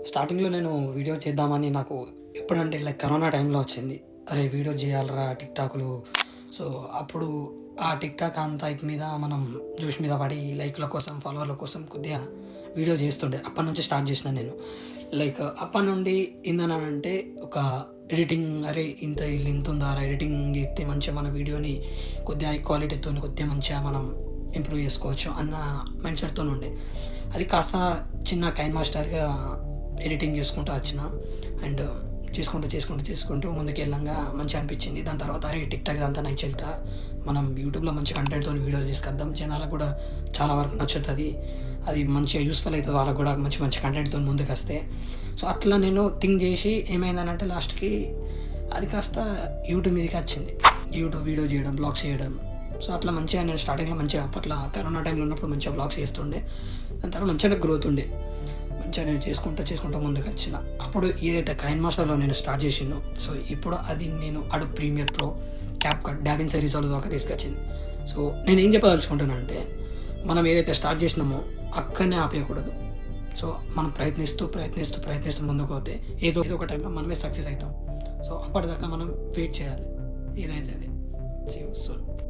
స్టార్టింగ్‌లో నేను వీడియో చేద్దామని నాకు ఎప్పుడంటే లైక్ కరోనా టైంలో వచ్చింది. అరే! వీడియో చేయాలిరా టిక్‌టాక్‌లు. సో, అప్పుడు ఆ టిక్‌టాక్ అంత హైప్ మీద మనం జోష్ మీద పడి లైక్‌ల కోసం, ఫాలోవర్ల కోసం కొద్దిగా వీడియో చేస్తుండే. అప్పటినుంచి స్టార్ట్ చేసినా నేను. లైక్ అప్పటినుండి ఏందనంటే ఒక ఎడిటింగ్ అరే! ఈళ్ళు ఇంతుందారా ఎడిటింగ్ చేస్తే మంచిగా మన వీడియోని కొద్దిగా హై క్వాలిటీతోని కొద్దిగా మంచిగా మనం ఇంప్రూవ్ చేసుకోవచ్చు అన్న మైండ్ సెట్‌తోనుండే. అది కాస్త చిన్న కైన్ మాస్టర్‌గా ఎడిటింగ్ చేసుకుంటూ వచ్చిన. అండ్ చేసుకుంటూ ముందుకెళ్ళంగా మంచిగా అనిపించింది. దాని తర్వాత అరే! టిక్‌టాక్ ఇదంతా నైచెళ్తా మనం యూట్యూబ్‌లో మంచి కంటెంట్‌తోని వీడియోస్ తీసుకొద్దాం. జనాలకు కూడా చాలా వరకు నచ్చుతది. అది మంచిగా యూజ్‌ఫుల్ అయితది వాళ్ళకి కూడా మంచి మంచి కంటెంట్‌తోని ముందుకొస్తే. సో, అట్లా నేను థింక్ చేసి ఏమైందనంటే లాస్ట్‌కి అది కాస్త యూట్యూబ్ మీదకొచ్చింది. యూట్యూబ్ వీడియో చేయడం, వ్లాగ్స్ చేయడం. సో, అట్లా మంచిగా నేను స్టార్టింగ్‌లో మంచిగా అప్పట్లో కరోనా టైంలో ఉన్నప్పుడు మంచిగా వ్లాగ్స్ చేస్తుండే. దాని తర్వాత మంచిగానే గ్రోత్ ఉండే. మంచిగా నేను చేసుకుంటా ముందుకొచ్చిన. అప్పుడు ఏదైతే కైన్ మాస్టర్‌లో నేను స్టార్ట్ చేసినో, సో, ఇప్పుడు అది నేను Adobe Premiere Pro, CapCut, DaVinci Resolve దాకా తీసుకొచ్చింది. సో, నేనేం చెప్పదలుచుకుంటున్నానంటే, మనం ఏదైతే స్టార్ట్ చేసినామో అక్కడనే ఆపేయకూడదు. సో, మనం ప్రయత్నిస్తూ ముందుకు పోతే ఏదో ఒక టైంలో మనమే సక్సెస్ అయితాం. సో, అప్పటిదాకా మనం వెయిట్ చేయాలి. ఏదైతే అది. See you soon.